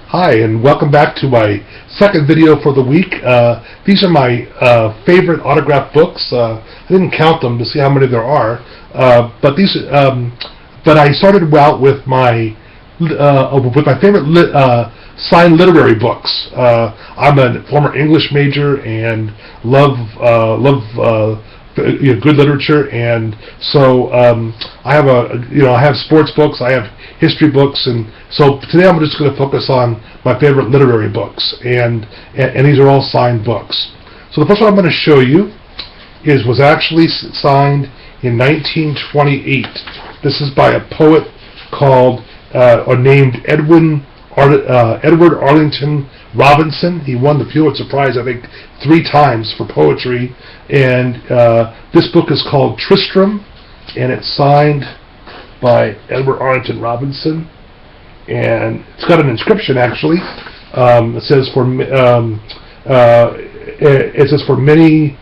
Hi, and welcome back to my second video for the week. These are my favorite autographed books. I didn't count them to see how many there are, but I started out with my favorite signed literary books. I'm a former English major and love good literature, and so I have sports books, I have history books, and so today I'm just going to focus on my favorite literary books, and these are all signed books. So the first one I'm going to show you was actually signed in 1928. This is by a poet named Edward Arlington Robinson. He won the Pulitzer Prize, I think, 3 times for poetry, and this book is called Tristram, and it's signed by Edward Arlington Robinson, and it's got an inscription actually. It says for many.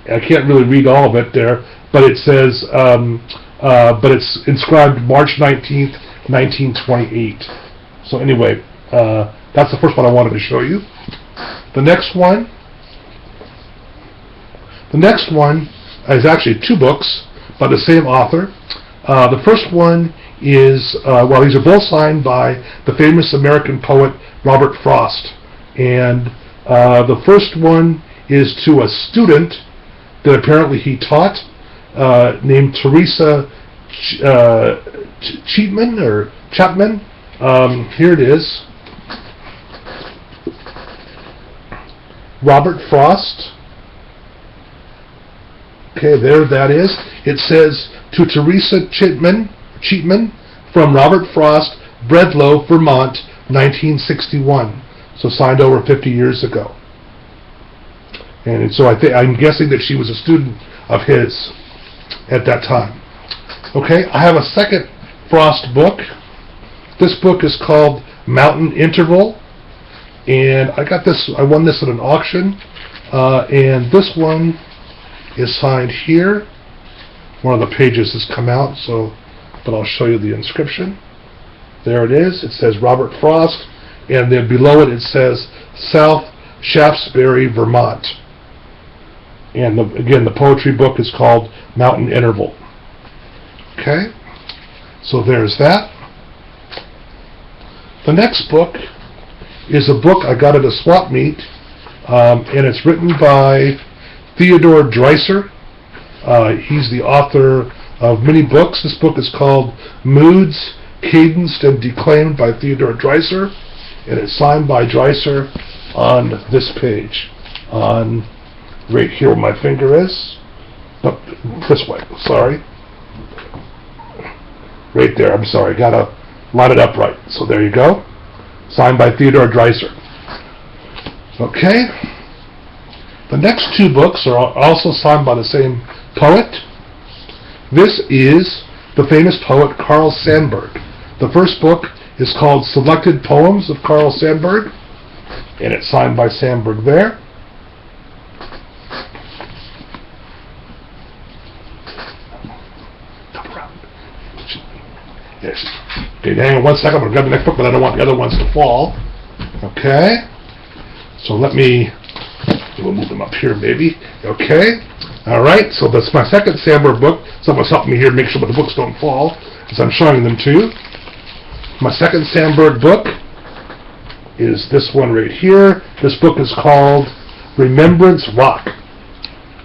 I can't really read all of it there, but it says, but it's inscribed March 19th, 1928. So anyway, that's the first one I wanted to show you. The next one is actually 2 books by the same author. The first one is, these are both signed by the famous American poet Robert Frost. And the first one is to a student that apparently he taught, named Teresa Chapman. Here it is. Robert Frost. Okay, there that is. It says, to Teresa Chapman from Robert Frost, Breadloaf, Vermont, 1961. So signed over 50 years ago. And so I'm guessing that she was a student of his at that time. Okay, I have a second Frost book. This book is called Mountain Interval, and I won this at an auction, and this one is signed here. One of the pages has come out, but I'll show you the inscription. There it is. It says Robert Frost, and then below it says South Shaftesbury, Vermont. And again, the poetry book is called Mountain Interval. Okay, so there's that. The next book is a book I got at a swap meet, and it's written by Theodore Dreiser. He's the author of many books. This book is called Moods, Cadenced and Declaimed by Theodore Dreiser, and it's signed by Dreiser on this page, on right here where my finger is. No, this way, sorry. Right there, I'm sorry, gotta line it up right. So there you go. Signed by Theodore Dreiser. Okay. The next 2 books are also signed by the same poet. This is the famous poet Carl Sandburg. The first book is called Selected Poems of Carl Sandburg, and it's signed by Sandburg there. Yes. Okay, hang on one second. I'm going to grab the next book, but I don't want the other ones to fall. Okay. So we'll move them up here maybe. Okay. Alright, so that's my second Sandburg book. Someone's helping me here to make sure that the books don't fall as I'm showing them to you. My second Sandburg book is this one right here. This book is called Remembrance Rock,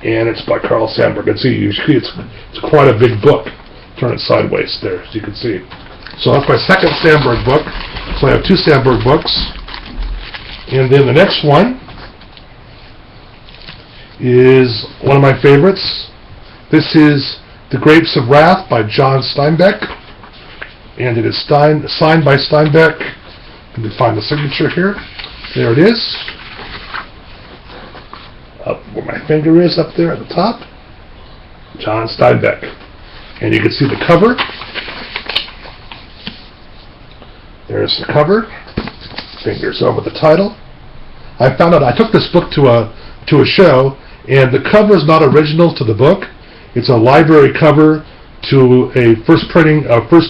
and it's by Carl Sandburg. And see, it's quite a big book. Turn it sideways there, so you can see. So that's my second Sandburg book. So I have 2 Sandburg books. And then the next one is one of my favorites. This is The Grapes of Wrath by John Steinbeck, and it is signed by Steinbeck. Let me find the signature here. There it is. Up where my finger is, up there at the top. John Steinbeck. And you can see the cover. There's the cover. Fingers over the title. I found out I took this book to a show, and the cover is not original to the book. It's a library cover to a first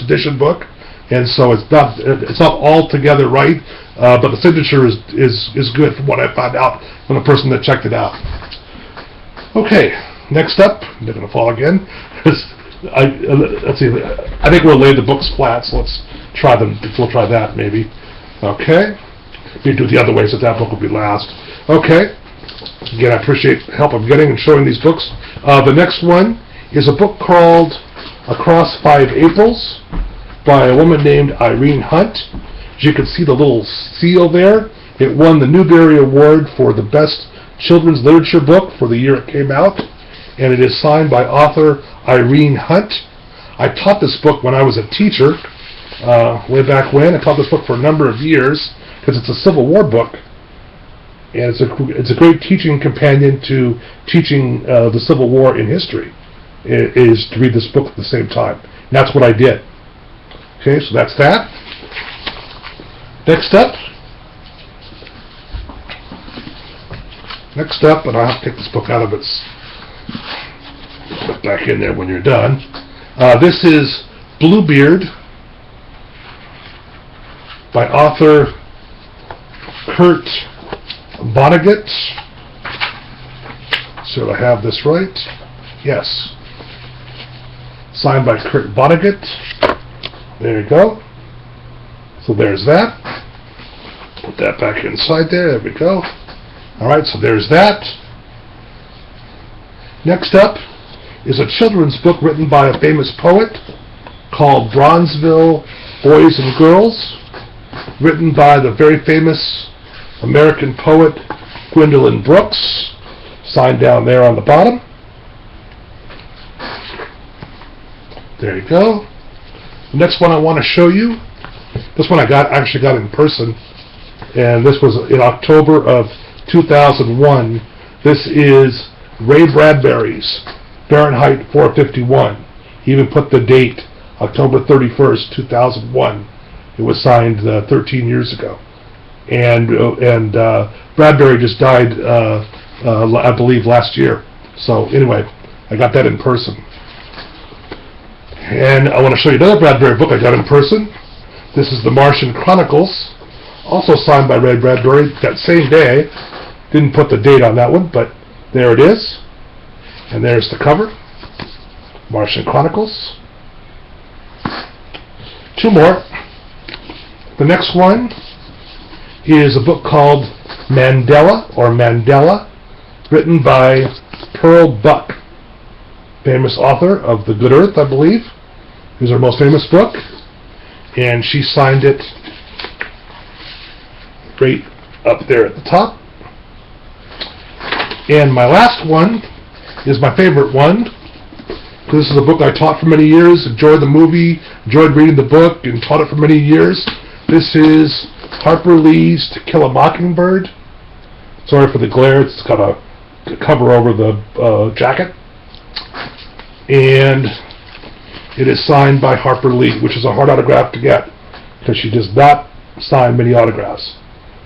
edition book. and so it's not altogether right, but the signature is good from what I found out from the person that checked it out. Okay, next up, they're going to fall again. Let's see. I think we'll lay the books flat, so let's try them. We'll try that maybe. Okay. We do it the other way, so that book will be last. Okay. Again, I appreciate the help I'm getting in showing these books. The next one is a book called Across 5 Aprils by a woman named Irene Hunt. As you can see the little seal there, it won the Newbery Award for the best children's literature book for the year it came out, and it is signed by author Irene Hunt. I taught this book when I was a teacher, way back when. I taught this book for a number of years because it's a Civil War book, and it's a great teaching companion to teaching the Civil War in history. It is to read this book at the same time. And that's what I did. Okay, so that's that. Next up, and I'll have to take this book out of its, put it back in there when you're done. This is Bluebeard by author Kurt Vonnegut. So I have this right? Yes. Signed by Kurt Vonnegut. There you go. So there's that. Put that back inside there. There we go. Alright, so there's that. Next up is a children's book written by a famous poet called Bronzeville Boys and Girls, written by the very famous American poet Gwendolyn Brooks, signed down there on the bottom. There you go. The next one I want to show you, this one I actually got in person, and this was in October of 2001. This is Ray Bradbury's Fahrenheit 451. He even put the date, October 31st, 2001. It was signed 13 years ago. And Bradbury just died, I believe, last year. So anyway, I got that in person. And I want to show you another Bradbury book I got in person. This is The Martian Chronicles, also signed by Ray Bradbury that same day. Didn't put the date on that one, but there it is. And there's the cover. Martian Chronicles. Two more. The next one is a book called Mandela, or Mandela, written by Pearl Buck, famous author of The Good Earth, I believe. It was her most famous book, and she signed it right up there at the top. And my last one is my favorite one. This is a book I taught for many years, enjoyed the movie, enjoyed reading the book, and taught it for many years. This is Harper Lee's To Kill a Mockingbird. Sorry for the glare, it's got a cover over the jacket. And it is signed by Harper Lee, which is a hard autograph to get, because she does not sign many autographs.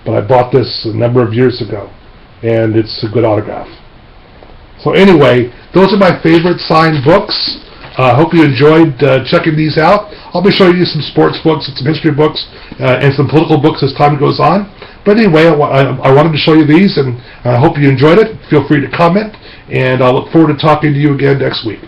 But I bought this a number of years ago, and it's a good autograph. So anyway, those are my favorite signed books. I hope you enjoyed checking these out. I'll be showing you some sports books and some history books and some political books as time goes on. But anyway, I wanted to show you these, and I hope you enjoyed it. Feel free to comment, and I'll look forward to talking to you again next week.